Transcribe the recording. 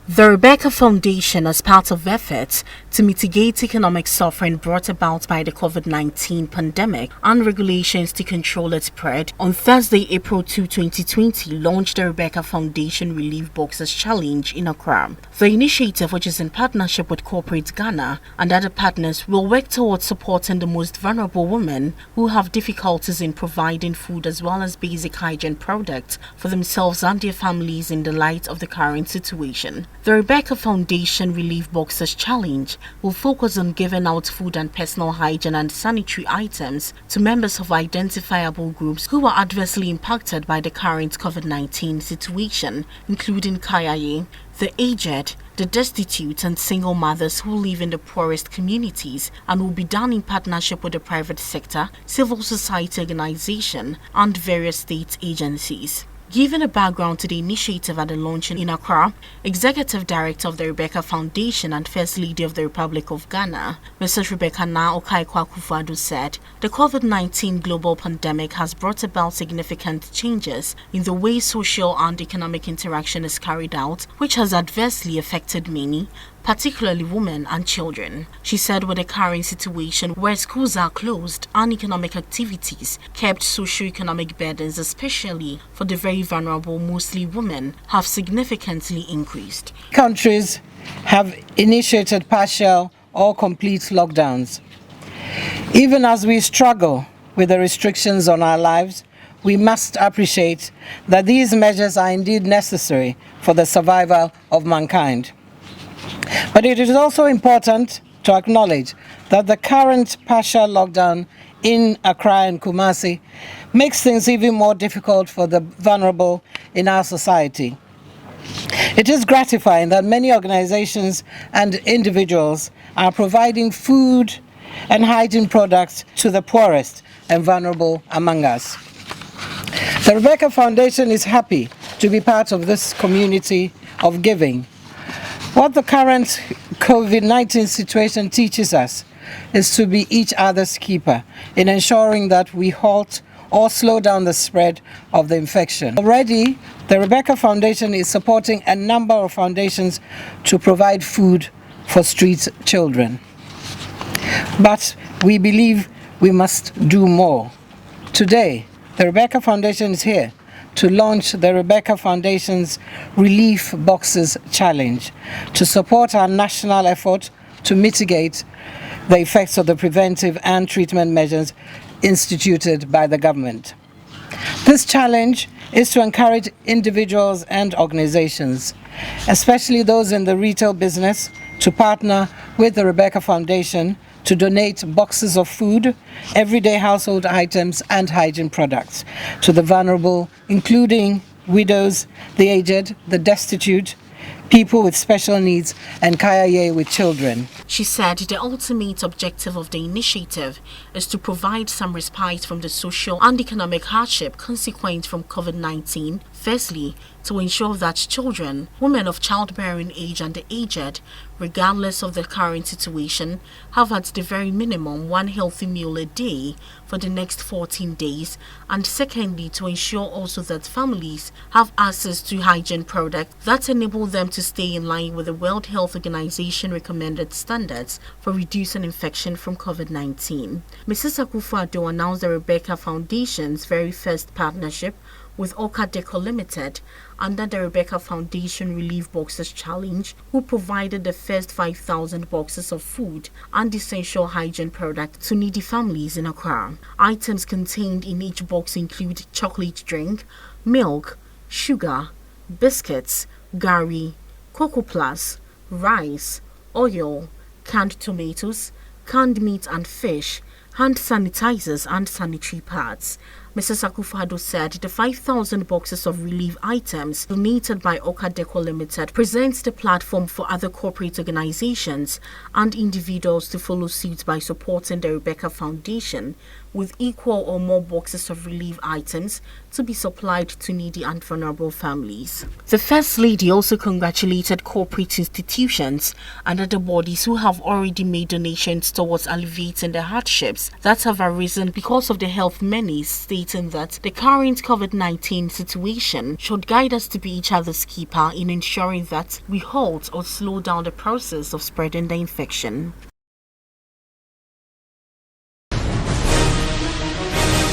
The Rebecca Foundation, as part of efforts to mitigate economic suffering brought about by the COVID-19 pandemic and regulations to control its spread, on Thursday, April 2, 2020, launched the Rebecca Foundation Relief Boxes Challenge in Accra. The initiative, which is in partnership with Corporate Ghana and other partners, will work towards supporting the most vulnerable women who have difficulties in providing food as well as basic hygiene products for themselves and their families in the light of the current situation. The Rebecca Foundation Relief Boxes Challenge will focus on giving out food and personal hygiene and sanitary items to members of identifiable groups who are adversely impacted by the current COVID-19 situation, including Kayaye, the aged, the destitute and single mothers who live in the poorest communities, and will be done in partnership with the private sector, civil society organization and various state agencies. Giving a background to the initiative at the launching in Accra, Executive Director of the Rebecca Foundation and First Lady of the Republic of Ghana, Mrs. Rebecca akufo-addo said, the COVID-19 global pandemic has brought about significant changes in the way social and economic interaction is carried out, which has adversely affected many, particularly women and children. She said with the current situation where schools are closed and economic activities kept, socio-economic burdens, especially for the very vulnerable, mostly women, have significantly increased. Countries have initiated partial or complete lockdowns. Even as we struggle with the restrictions on our lives, we must appreciate that these measures are indeed necessary for the survival of mankind. But it is also important to acknowledge that the current partial lockdown in Accra and Kumasi makes things even more difficult for the vulnerable in our society. It is gratifying that many organizations and individuals are providing food and hygiene products to the poorest and vulnerable among us. The Rebecca Foundation is happy to be part of this community of giving. What the current COVID-19 situation teaches us is to be each other's keeper in ensuring that we halt or slow down the spread of the infection. Already, the Rebecca Foundation is supporting a number of foundations to provide food for street children. But we believe we must do more. Today, the Rebecca Foundation is here to launch the Rebecca Foundation's Relief Boxes Challenge to support our national effort to mitigate the effects of the preventive and treatment measures instituted by the government. This challenge is to encourage individuals and organizations, especially those in the retail business, to partner with the Rebecca Foundation to donate boxes of food, everyday household items and hygiene products to the vulnerable, including widows, the aged, the destitute, people with special needs, and Kayaye with children. She said the ultimate objective of the initiative is to provide some respite from the social and economic hardship consequent from COVID-19. Firstly, to ensure that children, women of childbearing age and the aged, regardless of the current situation, have at the very minimum one healthy meal a day for the next 14 days. And secondly, to ensure also that families have access to hygiene products that enable them to stay in line with the World Health Organization recommended standards for reducing infection from COVID-19. Mrs. Akufo-Addo announced the Rebecca Foundation's very first partnership with Akufo-Addo Limited under the Rebecca Foundation Relief Boxes Challenge, who provided the first 5,000 boxes of food and essential hygiene products to needy families in Accra. Items contained in each box include chocolate drink, milk, sugar, biscuits, gari, cocoa plus, rice, oil, canned tomatoes, canned meat and fish, hand sanitizers and sanitary pads. Mrs. Akufo-Addo said the 5,000 boxes of relief items donated by Akufo-Addo Limited presents the platform for other corporate organizations and individuals to follow suit by supporting the Rebecca Foundation with equal or more boxes of relief items to be supplied to needy and vulnerable families. The First Lady also congratulated corporate institutions and other bodies who have already made donations towards alleviating the hardships that have arisen because of the health menace, stating that the current COVID-19 situation should guide us to be each other's keeper in ensuring that we halt or slow down the process of spreading the infection.